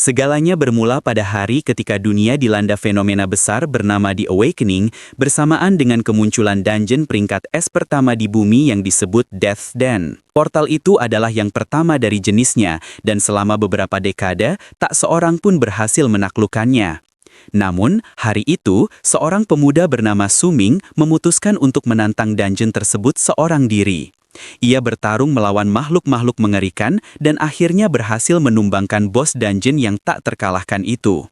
Segalanya bermula pada hari ketika dunia dilanda fenomena besar bernama The Awakening bersamaan dengan kemunculan dungeon peringkat es pertama di bumi yang disebut Death's Den. Portal itu adalah yang pertama dari jenisnya dan selama beberapa dekade tak seorang pun berhasil menaklukkannya. Namun, hari itu, seorang pemuda bernama Su Ming memutuskan untuk menantang dungeon tersebut seorang diri. Ia bertarung melawan makhluk-makhluk mengerikan dan akhirnya berhasil menumbangkan bos dungeon yang tak terkalahkan itu.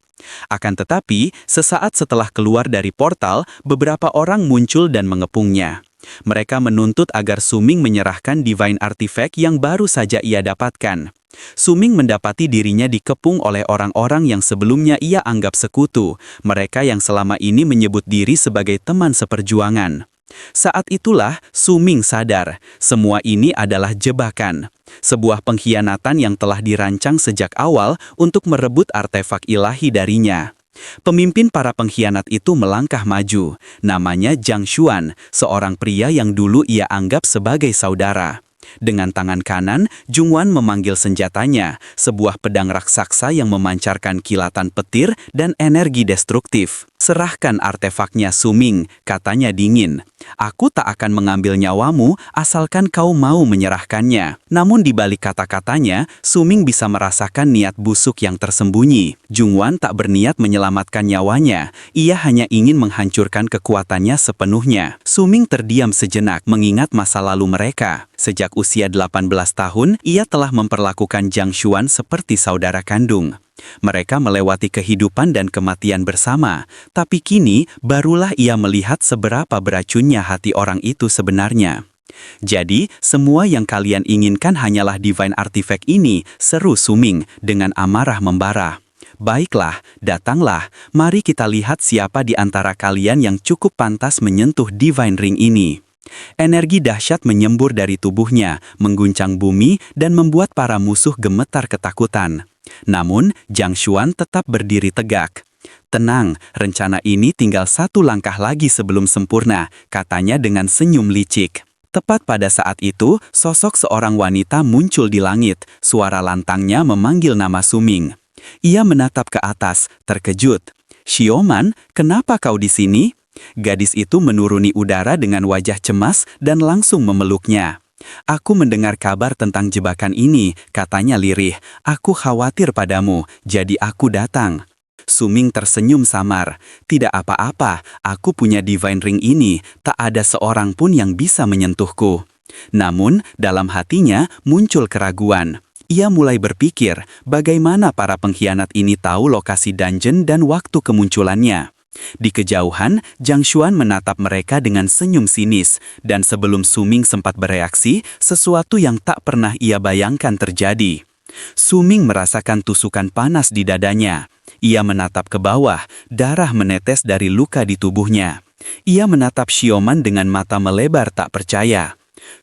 Akan tetapi, sesaat setelah keluar dari portal, beberapa orang muncul dan mengepungnya. Mereka menuntut agar Su Ming menyerahkan divine artifact yang baru saja ia dapatkan. Su Ming mendapati dirinya dikepung oleh orang-orang yang sebelumnya ia anggap sekutu, mereka yang selama ini menyebut diri sebagai teman seperjuangan. Saat itulah Su Ming sadar, semua ini adalah jebakan. Sebuah pengkhianatan yang telah dirancang sejak awal untuk merebut artefak ilahi darinya. Pemimpin para pengkhianat itu melangkah maju, namanya Jiang Xuan, seorang pria yang dulu ia anggap sebagai saudara. Dengan tangan kanan, Jungwan memanggil senjatanya, sebuah pedang raksasa yang memancarkan kilatan petir dan energi destruktif. Serahkan artefaknya Su Ming, katanya dingin. Aku tak akan mengambil nyawamu asalkan kau mau menyerahkannya. Namun di balik kata-katanya, Su Ming bisa merasakan niat busuk yang tersembunyi. Jungwan tak berniat menyelamatkan nyawanya, ia hanya ingin menghancurkan kekuatannya sepenuhnya. Su Ming terdiam sejenak mengingat masa lalu mereka. Sejak usia 18 tahun, ia telah memperlakukan Jiang Xuan seperti saudara kandung. Mereka melewati kehidupan dan kematian bersama, tapi kini barulah ia melihat seberapa beracunnya hati orang itu sebenarnya. Jadi, semua yang kalian inginkan hanyalah divine artifact ini, seru Su Ming dengan amarah membara. Baiklah, datanglah, mari kita lihat siapa di antara kalian yang cukup pantas menyentuh divine ring ini. Energi dahsyat menyembur dari tubuhnya, mengguncang bumi dan membuat para musuh gemetar ketakutan. Namun, Jiang Xuan tetap berdiri tegak. Tenang, rencana ini tinggal satu langkah lagi sebelum sempurna, katanya dengan senyum licik. Tepat pada saat itu, sosok seorang wanita muncul di langit, suara lantangnya memanggil nama Su Ming. Ia menatap ke atas, terkejut. "Xiaoman, kenapa kau di sini?" Gadis itu menuruni udara dengan wajah cemas dan langsung memeluknya. "Aku mendengar kabar tentang jebakan ini," katanya lirih. "Aku khawatir padamu, jadi aku datang." Su Ming tersenyum samar. "Tidak apa-apa, aku punya divine ring ini, tak ada seorang pun yang bisa menyentuhku." Namun, dalam hatinya muncul keraguan. Ia mulai berpikir, bagaimana para pengkhianat ini tahu lokasi dungeon dan waktu kemunculannya. Di kejauhan, Jiang Xuan menatap mereka dengan senyum sinis, dan sebelum Su Ming sempat bereaksi, sesuatu yang tak pernah ia bayangkan terjadi. Su Ming merasakan tusukan panas di dadanya. Ia menatap ke bawah, darah menetes dari luka di tubuhnya. Ia menatap Xiaoman dengan mata melebar tak percaya.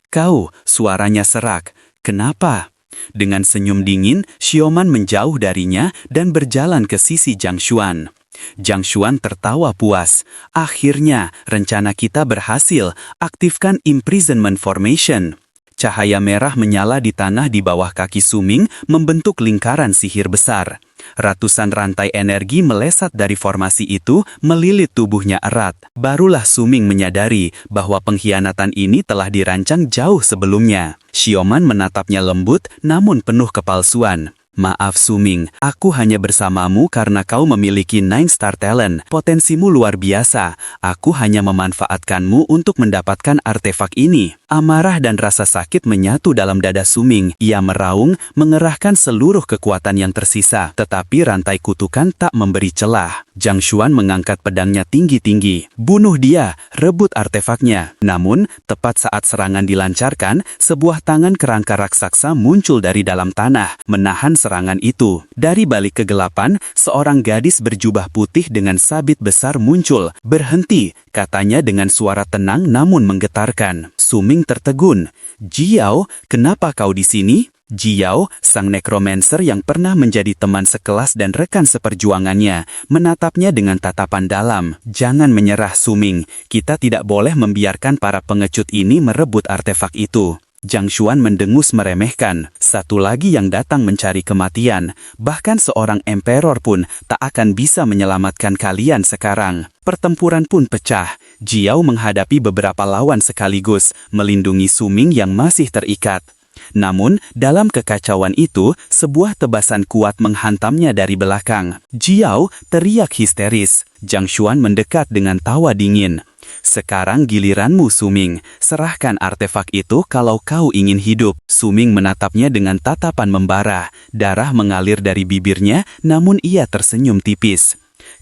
"Kau," suaranya serak. "Kenapa?" Dengan senyum dingin, Xiaoman menjauh darinya dan berjalan ke sisi Jiang Xuan. Jiang Xuan tertawa puas. "Akhirnya, rencana kita berhasil. Aktifkan imprisonment formation." Cahaya merah menyala di tanah di bawah kaki Su Ming membentuk lingkaran sihir besar. Ratusan rantai energi melesat dari formasi itu, melilit tubuhnya erat. Barulah Su Ming menyadari bahwa pengkhianatan ini telah dirancang jauh sebelumnya. Xiaoman menatapnya lembut namun penuh kepalsuan. "Maaf Su Ming, aku hanya bersamamu karena kau memiliki 9 Star Talent. Potensimu luar biasa. Aku hanya memanfaatkanmu untuk mendapatkan artefak ini." Amarah dan rasa sakit menyatu dalam dada Su Ming. Ia meraung, mengerahkan seluruh kekuatan yang tersisa. Tetapi rantai kutukan tak memberi celah. Jiang Xuan mengangkat pedangnya tinggi-tinggi. "Bunuh dia, rebut artefaknya." Namun, tepat saat serangan dilancarkan, sebuah tangan kerangka raksasa muncul dari dalam tanah, menahan serangan itu. Dari balik kegelapan, seorang gadis berjubah putih dengan sabit besar muncul. "Berhenti," katanya dengan suara tenang namun menggetarkan. Su Ming tertegun. "Jiao, kenapa kau di sini?" Jiao, sang necromancer yang pernah menjadi teman sekelas dan rekan seperjuangannya, menatapnya dengan tatapan dalam. "Jangan menyerah Su Ming, kita tidak boleh membiarkan para pengecut ini merebut artefak itu." Zhang Xuan mendengus meremehkan. Satu lagi yang datang mencari kematian. Bahkan seorang emperor pun tak akan bisa menyelamatkan kalian sekarang. Pertempuran pun pecah. Jiao menghadapi beberapa lawan sekaligus, melindungi Su Ming yang masih terikat. Namun, dalam kekacauan itu, sebuah tebasan kuat menghantamnya dari belakang. Jiao teriak histeris. Zhang Xuan mendekat dengan tawa dingin. Sekarang giliranmu, Su Ming. Serahkan artefak itu kalau kau ingin hidup. Su Ming menatapnya dengan tatapan membara. Darah mengalir dari bibirnya, namun ia tersenyum tipis.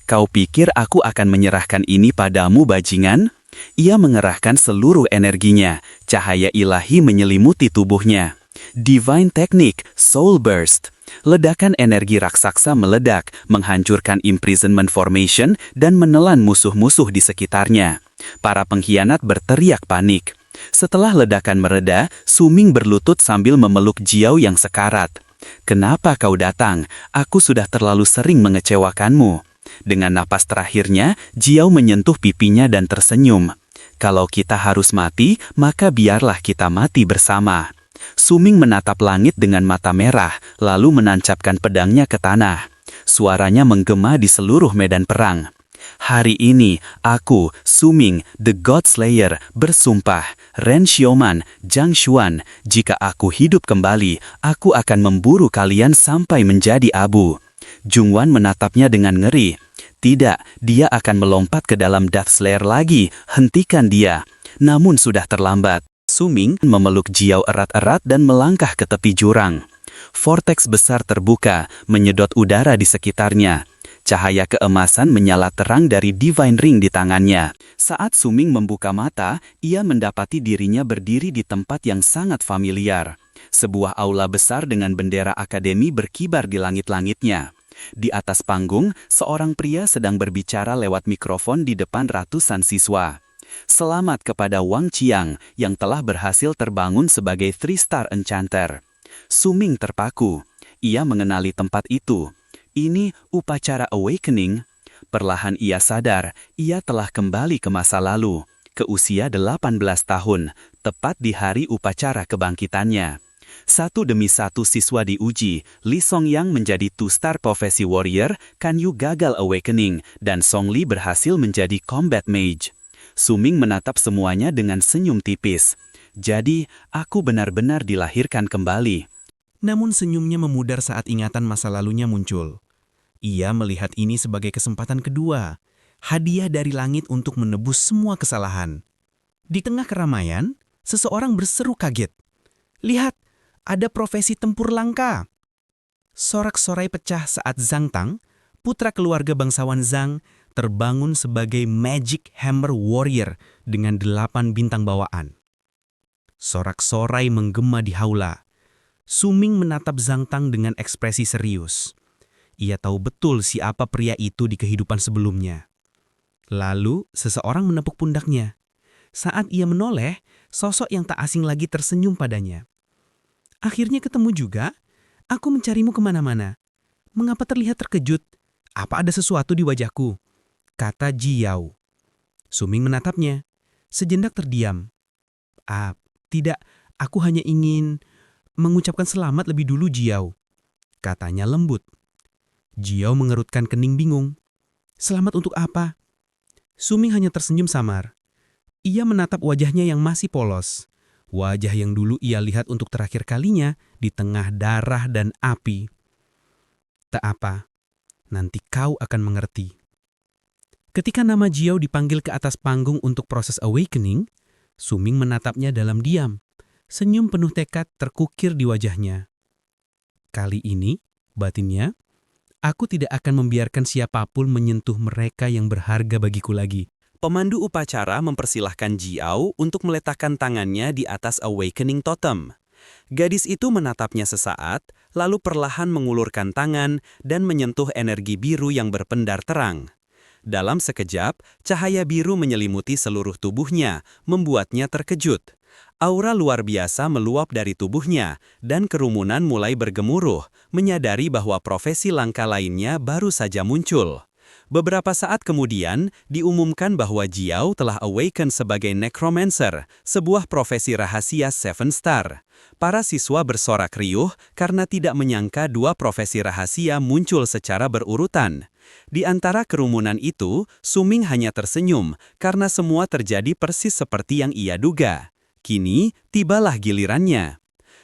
Kau pikir aku akan menyerahkan ini padamu, bajingan? Ia mengerahkan seluruh energinya. Cahaya ilahi menyelimuti tubuhnya. Divine Technique, Soul Burst. Ledakan energi raksasa meledak, menghancurkan imprisonment formation dan menelan musuh-musuh di sekitarnya. Para pengkhianat berteriak panik. Setelah ledakan mereda, Su Ming berlutut sambil memeluk Jiao yang sekarat. Kenapa kau datang? Aku sudah terlalu sering mengecewakanmu. Dengan napas terakhirnya, Jiao menyentuh pipinya dan tersenyum. Kalau kita harus mati, maka biarlah kita mati bersama. Su Ming menatap langit dengan mata merah, lalu menancapkan pedangnya ke tanah. Suaranya menggema di seluruh medan perang. Hari ini, aku, Su Ming, The God Slayer, bersumpah, Ren Xiaoman, Zhang Xuan, jika aku hidup kembali, aku akan memburu kalian sampai menjadi abu. Jungwan menatapnya dengan ngeri. Tidak, dia akan melompat ke dalam Death Slayer lagi, hentikan dia. Namun sudah terlambat. Su Ming memeluk Jiao erat-erat dan melangkah ke tepi jurang. Vortex besar terbuka, menyedot udara di sekitarnya. Cahaya keemasan menyala terang dari Divine Ring di tangannya. Saat Su Ming membuka mata, ia mendapati dirinya berdiri di tempat yang sangat familiar. Sebuah aula besar dengan bendera akademi berkibar di langit-langitnya. Di atas panggung, seorang pria sedang berbicara lewat mikrofon di depan ratusan siswa. Selamat kepada Wang Qiang yang telah berhasil terbangun sebagai 3-star enchanter. Su Ming terpaku. Ia mengenali tempat itu. Ini upacara awakening. Perlahan ia sadar, ia telah kembali ke masa lalu, ke usia 18 tahun, tepat di hari upacara kebangkitannya. Satu demi satu siswa diuji, Li Songyang menjadi 2-star profesi warrior, Kan Yu gagal awakening, dan Song Li berhasil menjadi combat mage. Su Ming menatap semuanya dengan senyum tipis. Jadi, aku benar-benar dilahirkan kembali. Namun senyumnya memudar saat ingatan masa lalunya muncul. Ia melihat ini sebagai kesempatan kedua, hadiah dari langit untuk menebus semua kesalahan. Di tengah keramaian, seseorang berseru kaget. Lihat, ada profesi tempur langka. Sorak-sorai pecah saat Zhang Tang, putra keluarga bangsawan Zhang, terbangun sebagai Magic Hammer Warrior dengan 8 bintang bawaan. Sorak-sorai menggema di haula. Su Ming menatap Zhang Tang dengan ekspresi serius. Ia tahu betul siapa pria itu di kehidupan sebelumnya. Lalu, seseorang menepuk pundaknya. Saat ia menoleh, sosok yang tak asing lagi tersenyum padanya. Akhirnya ketemu juga, aku mencarimu kemana-mana. Mengapa terlihat terkejut? Apa ada sesuatu di wajahku? Kata Jiao. Su Ming menatapnya. Sejenak terdiam. Tidak, aku hanya ingin mengucapkan selamat lebih dulu, Jiao. Katanya lembut. Jiao mengerutkan kening bingung. Selamat untuk apa? Su Ming hanya tersenyum samar. Ia menatap wajahnya yang masih polos. Wajah yang dulu ia lihat untuk terakhir kalinya di tengah darah dan api. Tak apa, nanti kau akan mengerti. Ketika nama Jiao dipanggil ke atas panggung untuk proses awakening, Su Ming menatapnya dalam diam. Senyum penuh tekad terkukir di wajahnya. Kali ini, batinnya, aku tidak akan membiarkan siapapun menyentuh mereka yang berharga bagiku lagi. Pemandu upacara mempersilahkan Jiao untuk meletakkan tangannya di atas awakening totem. Gadis itu menatapnya sesaat, lalu perlahan mengulurkan tangan dan menyentuh energi biru yang berpendar terang. Dalam sekejap, cahaya biru menyelimuti seluruh tubuhnya, membuatnya terkejut. Aura luar biasa meluap dari tubuhnya, dan kerumunan mulai bergemuruh, menyadari bahwa profesi langka lainnya baru saja muncul. Beberapa saat kemudian, diumumkan bahwa Jiao telah awaken sebagai necromancer, sebuah profesi rahasia Seven Star. Para siswa bersorak riuh karena tidak menyangka dua profesi rahasia muncul secara berurutan. Di antara kerumunan itu, Suming hanya tersenyum karena semua terjadi persis seperti yang ia duga. Kini, tibalah gilirannya.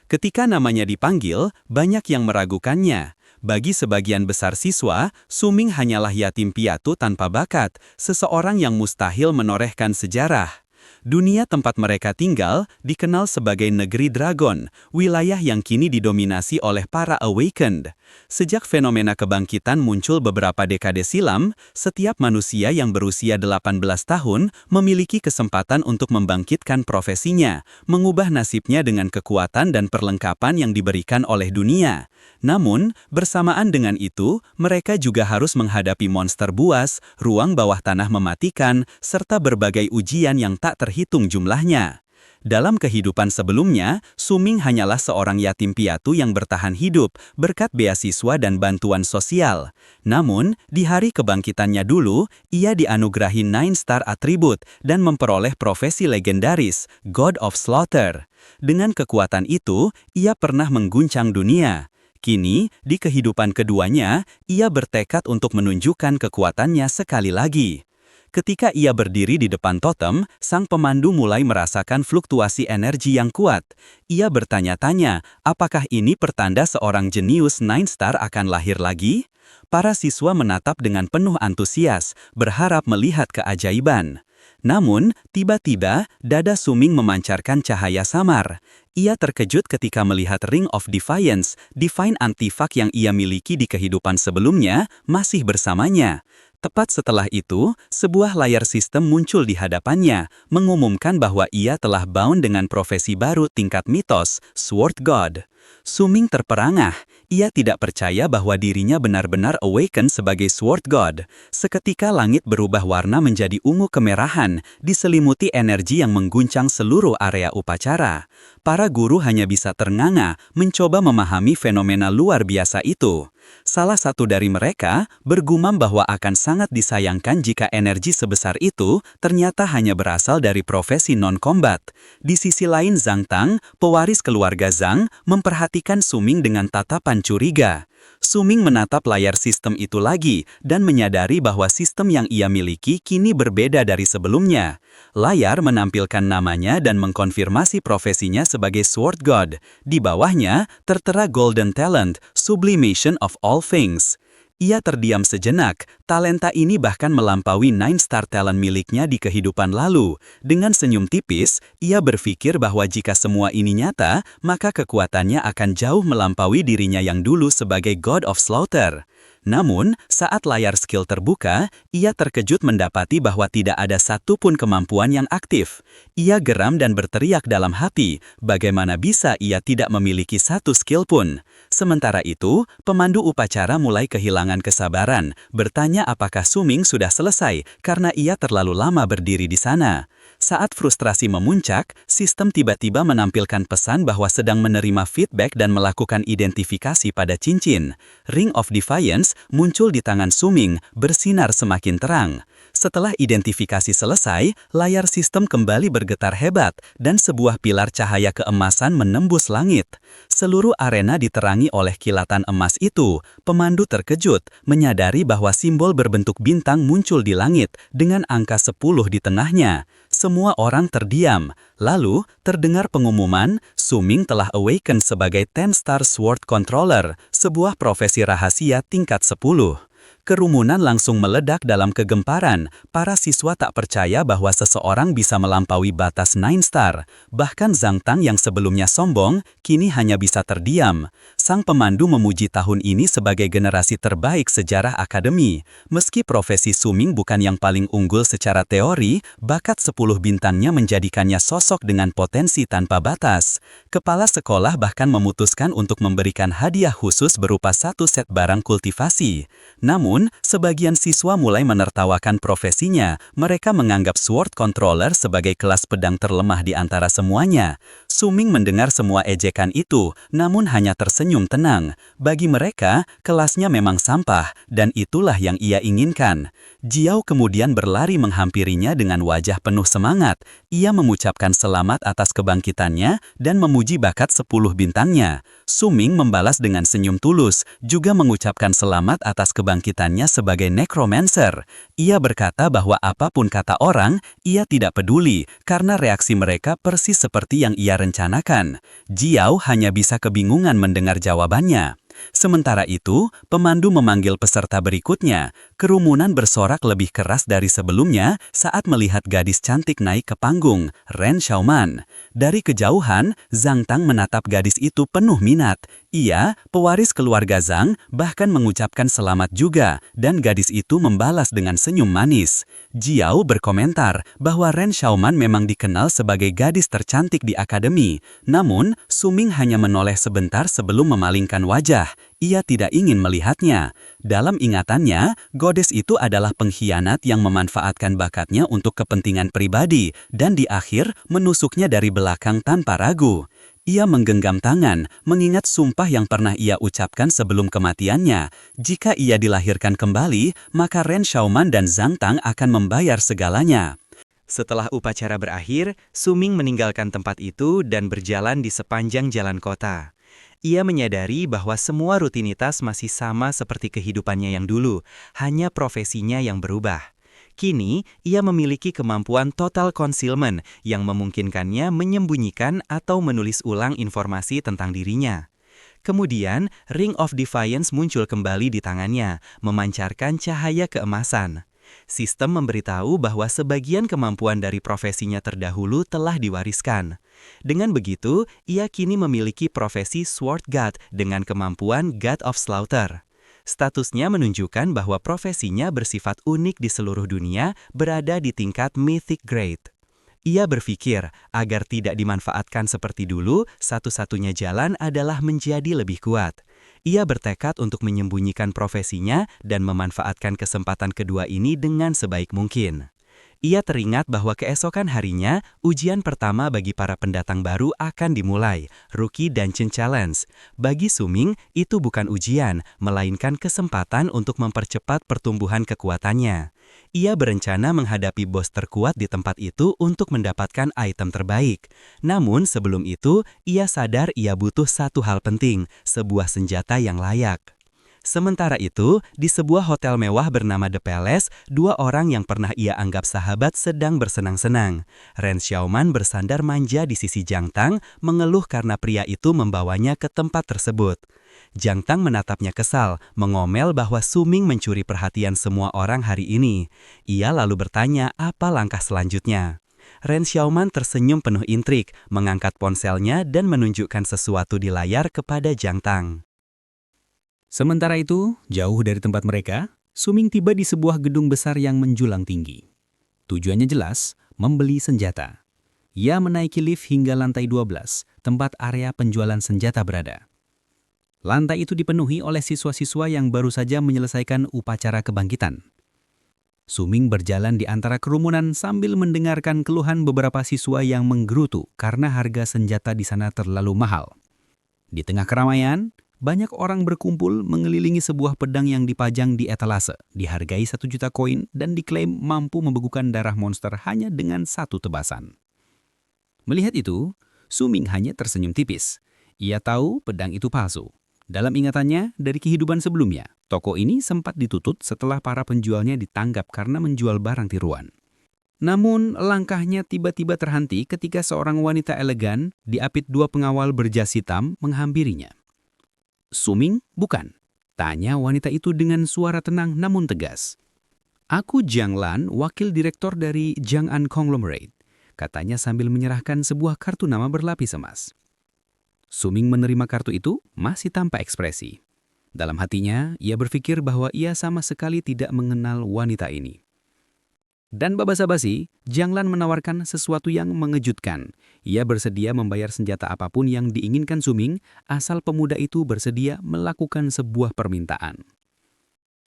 Ketika namanya dipanggil, banyak yang meragukannya. Bagi sebagian besar siswa, Suming hanyalah yatim piatu tanpa bakat, seseorang yang mustahil menorehkan sejarah. Dunia tempat mereka tinggal dikenal sebagai Negeri Dragon, wilayah yang kini didominasi oleh para Awakened. Sejak fenomena kebangkitan muncul beberapa dekade silam, setiap manusia yang berusia 18 tahun memiliki kesempatan untuk membangkitkan profesinya, mengubah nasibnya dengan kekuatan dan perlengkapan yang diberikan oleh dunia. Namun, bersamaan dengan itu, mereka juga harus menghadapi monster buas, ruang bawah tanah mematikan, serta berbagai ujian yang tak terhitung jumlahnya. Dalam kehidupan sebelumnya, Suming hanyalah seorang yatim piatu yang bertahan hidup berkat beasiswa dan bantuan sosial. Namun, di hari kebangkitannya dulu, ia dianugerahi 9 Star Attribute dan memperoleh profesi legendaris, God of Slaughter. Dengan kekuatan itu, ia pernah mengguncang dunia. Kini, di kehidupan keduanya, ia bertekad untuk menunjukkan kekuatannya sekali lagi. Ketika ia berdiri di depan totem, sang pemandu mulai merasakan fluktuasi energi yang kuat. Ia bertanya-tanya, apakah ini pertanda seorang jenius 9 Star akan lahir lagi? Para siswa menatap dengan penuh antusias, berharap melihat keajaiban. Namun, tiba-tiba, dada Suming memancarkan cahaya samar. Ia terkejut ketika melihat Ring of Defiance, Divine Artifact yang ia miliki di kehidupan sebelumnya, masih bersamanya. Tepat setelah itu, sebuah layar sistem muncul di hadapannya, mengumumkan bahwa ia telah bound dengan profesi baru tingkat mitos, Sword God. Suming terperangah, ia tidak percaya bahwa dirinya benar-benar awaken sebagai Sword God. Seketika langit berubah warna menjadi ungu kemerahan, diselimuti energi yang mengguncang seluruh area upacara. Para guru hanya bisa ternganga, mencoba memahami fenomena luar biasa itu. Salah satu dari mereka bergumam bahwa akan sangat disayangkan jika energi sebesar itu ternyata hanya berasal dari profesi non-combat. Di sisi lain Zhang Tang, pewaris keluarga Zhang, memperhatikan Suming dengan tatapan curiga. Suming menatap layar sistem itu lagi dan menyadari bahwa sistem yang ia miliki kini berbeda dari sebelumnya. Layar menampilkan namanya dan mengkonfirmasi profesinya sebagai Sword God. Di bawahnya tertera Golden Talent, Sublimation of All Things. Ia terdiam sejenak, talenta ini bahkan melampaui 9 Star Talent miliknya di kehidupan lalu. Dengan senyum tipis, ia berpikir bahwa jika semua ini nyata, maka kekuatannya akan jauh melampaui dirinya yang dulu sebagai God of Slaughter. Namun, saat layar skill terbuka, ia terkejut mendapati bahwa tidak ada satupun kemampuan yang aktif. Ia geram dan berteriak dalam hati, bagaimana bisa ia tidak memiliki satu skill pun. Sementara itu, pemandu upacara mulai kehilangan kesabaran, bertanya apakah Suming sudah selesai karena ia terlalu lama berdiri di sana. Saat frustrasi memuncak, sistem tiba-tiba menampilkan pesan bahwa sedang menerima feedback dan melakukan identifikasi pada cincin. Ring of Defiance muncul di tangan Suming, bersinar semakin terang. Setelah identifikasi selesai, layar sistem kembali bergetar hebat dan sebuah pilar cahaya keemasan menembus langit. Seluruh arena diterangi oleh kilatan emas itu. Pemandu terkejut, menyadari bahwa simbol berbentuk bintang muncul di langit dengan angka 10 di tengahnya. Semua orang terdiam. Lalu, terdengar pengumuman, Suming telah awaken sebagai 10 Star Sword Controller, sebuah profesi rahasia tingkat 10. Kerumunan langsung meledak dalam kegemparan. Para siswa tak percaya bahwa seseorang bisa melampaui batas 9 Star. Bahkan Zhang Tang yang sebelumnya sombong, kini hanya bisa terdiam. Sang pemandu memuji tahun ini sebagai generasi terbaik sejarah akademi. Meski profesi Suming bukan yang paling unggul secara teori, bakat 10 bintangnya menjadikannya sosok dengan potensi tanpa batas. Kepala sekolah bahkan memutuskan untuk memberikan hadiah khusus berupa satu set barang kultivasi. Namun, sebagian siswa mulai menertawakan profesinya. Mereka menganggap Sword Controller sebagai kelas pedang terlemah di antara semuanya. Suming mendengar semua ejekan itu, namun hanya tersenyum tersenyum tenang. Bagi mereka, kelasnya memang sampah, dan itulah yang ia inginkan. Jiao kemudian berlari menghampirinya dengan wajah penuh semangat. Ia mengucapkan selamat atas kebangkitannya dan memuji bakat 10 bintangnya. Su Ming membalas dengan senyum tulus, juga mengucapkan selamat atas kebangkitannya sebagai necromancer. Ia berkata bahwa apapun kata orang, ia tidak peduli, karena reaksi mereka persis seperti yang ia rencanakan. Jiao hanya bisa kebingungan mendengar jawabannya. Sementara itu, pemandu memanggil peserta berikutnya. Kerumunan bersorak lebih keras dari sebelumnya saat melihat gadis cantik naik ke panggung, Ren Xiaoman. Dari kejauhan, Zhang Tang menatap gadis itu penuh minat. Ia, pewaris keluarga Zhang, bahkan mengucapkan selamat juga, dan gadis itu membalas dengan senyum manis. Jiao berkomentar bahwa Ren Xiaoman memang dikenal sebagai gadis tercantik di akademi. Namun, Su Ming hanya menoleh sebentar sebelum memalingkan wajah. Ia tidak ingin melihatnya. Dalam ingatannya, goddess itu adalah pengkhianat yang memanfaatkan bakatnya untuk kepentingan pribadi dan di akhir menusuknya dari belakang tanpa ragu. Ia menggenggam tangan, mengingat sumpah yang pernah ia ucapkan sebelum kematiannya. Jika ia dilahirkan kembali, maka Ren Xiaoman dan Zhang Tang akan membayar segalanya. Setelah upacara berakhir, Su Ming meninggalkan tempat itu dan berjalan di sepanjang jalan kota. Ia menyadari bahwa semua rutinitas masih sama seperti kehidupannya yang dulu, hanya profesinya yang berubah. Kini, ia memiliki kemampuan total concealment yang memungkinkannya menyembunyikan atau menulis ulang informasi tentang dirinya. Kemudian, Ring of Defiance muncul kembali di tangannya, memancarkan cahaya keemasan. Sistem memberitahu bahwa sebagian kemampuan dari profesinya terdahulu telah diwariskan. Dengan begitu, ia kini memiliki profesi Sword God dengan kemampuan God of Slaughter. Statusnya menunjukkan bahwa profesinya bersifat unik di seluruh dunia, berada di tingkat Mythic Grade. Ia berpikir, agar tidak dimanfaatkan seperti dulu, satu-satunya jalan adalah menjadi lebih kuat. Ia bertekad untuk menyembunyikan profesinya dan memanfaatkan kesempatan kedua ini dengan sebaik mungkin. Ia teringat bahwa keesokan harinya, ujian pertama bagi para pendatang baru akan dimulai, Rookie Dungeon Challenge. Bagi Su Ming, itu bukan ujian, melainkan kesempatan untuk mempercepat pertumbuhan kekuatannya. Ia berencana menghadapi bos terkuat di tempat itu untuk mendapatkan item terbaik. Namun sebelum itu, ia sadar ia butuh satu hal penting, sebuah senjata yang layak. Sementara itu, di sebuah hotel mewah bernama The Palace, dua orang yang pernah ia anggap sahabat sedang bersenang-senang. Ren Xiaoman bersandar manja di sisi Zhang Tang, mengeluh karena pria itu membawanya ke tempat tersebut. Zhang Tang menatapnya kesal, mengomel bahwa Su Ming mencuri perhatian semua orang hari ini. Ia lalu bertanya apa langkah selanjutnya. Ren Xiaoman tersenyum penuh intrik, mengangkat ponselnya dan menunjukkan sesuatu di layar kepada Zhang Tang. Sementara itu, jauh dari tempat mereka, Su Ming tiba di sebuah gedung besar yang menjulang tinggi. Tujuannya jelas, membeli senjata. Ia menaiki lift hingga lantai 12, tempat area penjualan senjata berada. Lantai itu dipenuhi oleh siswa-siswa yang baru saja menyelesaikan upacara kebangkitan. Su Ming berjalan di antara kerumunan sambil mendengarkan keluhan beberapa siswa yang menggerutu karena harga senjata di sana terlalu mahal. Di tengah keramaian, banyak orang berkumpul mengelilingi sebuah pedang yang dipajang di etalase, dihargai 1 juta koin dan diklaim mampu membekukan darah monster hanya dengan satu tebasan. Melihat itu, Su Ming hanya tersenyum tipis. Ia tahu pedang itu palsu. Dalam ingatannya dari kehidupan sebelumnya, toko ini sempat ditutup setelah para penjualnya ditangkap karena menjual barang tiruan. Namun, langkahnya tiba-tiba terhenti ketika seorang wanita elegan diapit 2 pengawal berjas hitam menghampirinya. Su Ming, bukan. Tanya wanita itu dengan suara tenang namun tegas. Aku Jiang Lan, wakil direktur dari Jiang'an Conglomerate, katanya sambil menyerahkan sebuah kartu nama berlapis emas. Su Ming menerima kartu itu masih tanpa ekspresi. Dalam hatinya, ia berpikir bahwa ia sama sekali tidak mengenal wanita ini. Dan basa-basi, Jiang Lan menawarkan sesuatu yang mengejutkan. Ia bersedia membayar senjata apapun yang diinginkan Su Ming, asal pemuda itu bersedia melakukan sebuah permintaan.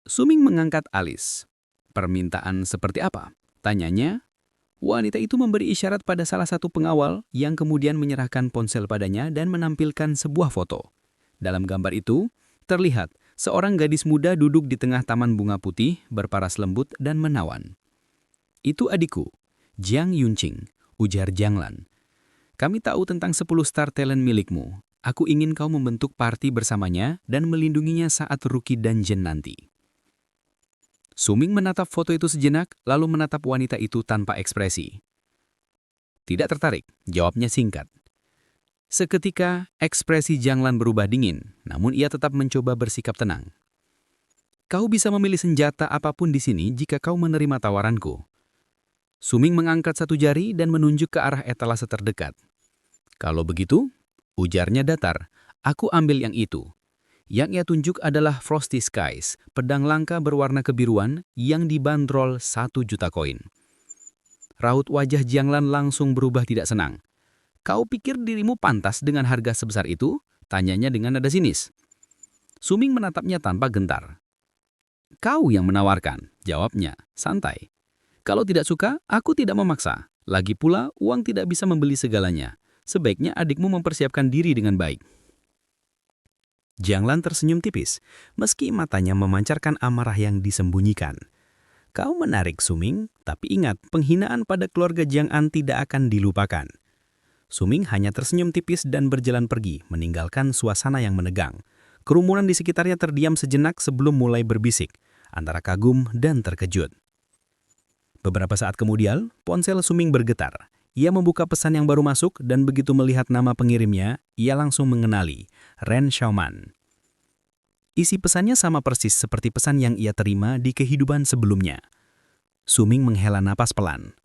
Su Ming mengangkat alis. Permintaan seperti apa? Tanyanya. Wanita itu memberi isyarat pada salah satu pengawal yang kemudian menyerahkan ponsel padanya dan menampilkan sebuah foto. Dalam gambar itu, terlihat seorang gadis muda duduk di tengah taman bunga putih, berparas lembut dan menawan. Itu adikku, Jiang Yunqing, ujar Jianglan. Kami tahu tentang 10 star talent milikmu. Aku ingin kau membentuk party bersamanya dan melindunginya saat rookie dungeon nanti. Suming menatap foto itu sejenak, lalu menatap wanita itu tanpa ekspresi. Tidak tertarik, jawabnya singkat. Seketika, ekspresi Jianglan berubah dingin, namun ia tetap mencoba bersikap tenang. Kau bisa memilih senjata apapun di sini jika kau menerima tawaranku. Suming mengangkat satu jari dan menunjuk ke arah etalase terdekat. Kalau begitu, ujarnya datar, aku ambil yang itu. Yang ia tunjuk adalah Frosty Skies, pedang langka berwarna kebiruan yang dibanderol 1 juta koin. Raut wajah Jianglan langsung berubah tidak senang. Kau pikir dirimu pantas dengan harga sebesar itu? Tanyanya dengan nada sinis. Suming menatapnya tanpa gentar. Kau yang menawarkan, jawabnya, santai. Kalau tidak suka, aku tidak memaksa. Lagi pula, uang tidak bisa membeli segalanya. Sebaiknya adikmu mempersiapkan diri dengan baik. Jianglan tersenyum tipis, meski matanya memancarkan amarah yang disembunyikan. Kau menarik, Suming, tapi ingat, penghinaan pada keluarga Jiang An tidak akan dilupakan. Suming hanya tersenyum tipis dan berjalan pergi, meninggalkan suasana yang menegang. Kerumunan di sekitarnya terdiam sejenak sebelum mulai berbisik, antara kagum dan terkejut. Beberapa saat kemudian, ponsel Suming bergetar. Ia membuka pesan yang baru masuk dan begitu melihat nama pengirimnya, ia langsung mengenali, Ren Xiaoman. Isi pesannya sama persis seperti pesan yang ia terima di kehidupan sebelumnya. Suming menghela napas pelan.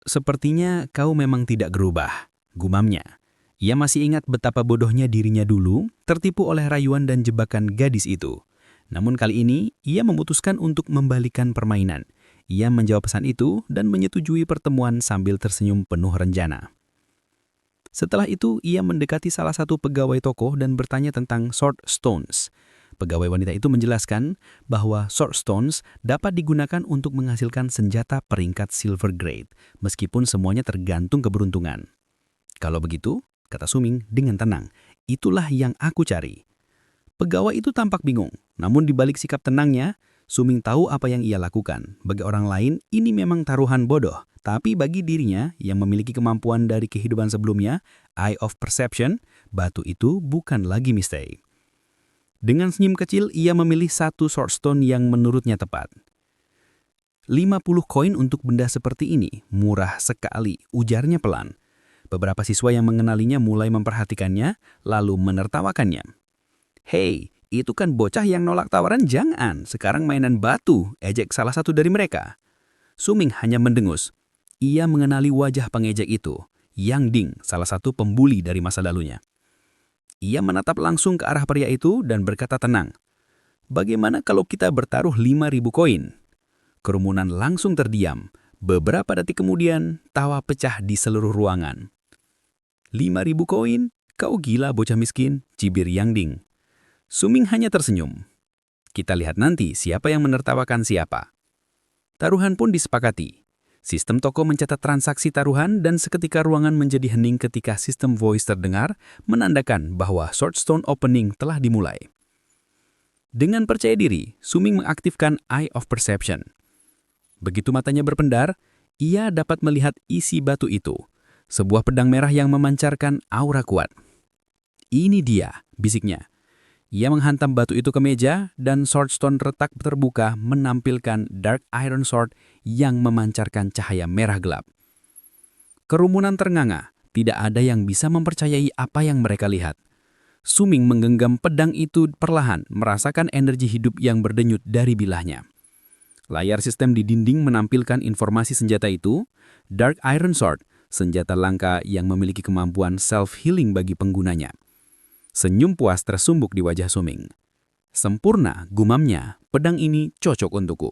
Sepertinya kau memang tidak berubah, gumamnya. Ia masih ingat betapa bodohnya dirinya dulu, tertipu oleh rayuan dan jebakan gadis itu. Namun kali ini, ia memutuskan untuk membalikan permainan. Ia menjawab pesan itu dan menyetujui pertemuan sambil tersenyum penuh rencana. Setelah itu, ia mendekati salah satu pegawai toko dan bertanya tentang Sword Stones. Pegawai wanita itu menjelaskan bahwa Sword Stones dapat digunakan untuk menghasilkan senjata peringkat Silver Grade, meskipun semuanya tergantung keberuntungan. Kalau begitu, kata Suming dengan tenang, itulah yang aku cari. Pegawai itu tampak bingung, namun di balik sikap tenangnya, Suming tahu apa yang ia lakukan. Bagi orang lain, ini memang taruhan bodoh. Tapi bagi dirinya yang memiliki kemampuan dari kehidupan sebelumnya, Eye of Perception, batu itu bukan lagi mistake. Dengan senyum kecil, ia memilih satu swordstone yang menurutnya tepat. 50 koin untuk benda seperti ini, murah sekali, ujarnya pelan. Beberapa siswa yang mengenalinya mulai memperhatikannya, lalu menertawakannya. Hei, itu kan bocah yang nolak tawaran Jiang An, sekarang mainan batu, ejek salah satu dari mereka. Suming hanya mendengus. Ia mengenali wajah pengejek itu, Yang Ding, salah satu pembuli dari masa lalunya. Ia menatap langsung ke arah pria itu dan berkata tenang, bagaimana kalau kita bertaruh 5.000 koin? Kerumunan langsung terdiam. Beberapa detik kemudian, tawa pecah di seluruh ruangan. 5.000 koin? Kau gila bocah miskin, cibir Yang Ding. Suming hanya tersenyum. Kita lihat nanti siapa yang menertawakan siapa. Taruhan pun disepakati. Sistem toko mencatat transaksi taruhan dan seketika ruangan menjadi hening ketika sistem voice terdengar, menandakan bahwa swordstone opening telah dimulai. Dengan percaya diri, Suming mengaktifkan Eye of Perception. Begitu matanya berpendar, ia dapat melihat isi batu itu, sebuah pedang merah yang memancarkan aura kuat. Ini dia, bisiknya. Ia menghantam batu itu ke meja dan swordstone retak terbuka menampilkan Dark Iron Sword yang memancarkan cahaya merah gelap. Kerumunan ternganga, tidak ada yang bisa mempercayai apa yang mereka lihat. Suming menggenggam pedang itu perlahan, merasakan energi hidup yang berdenyut dari bilahnya. Layar sistem di dinding menampilkan informasi senjata itu, Dark Iron Sword, senjata langka yang memiliki kemampuan self-healing bagi penggunanya. Senyum puas tersumbuk di wajah Suming. Sempurna, gumamnya, pedang ini cocok untukku.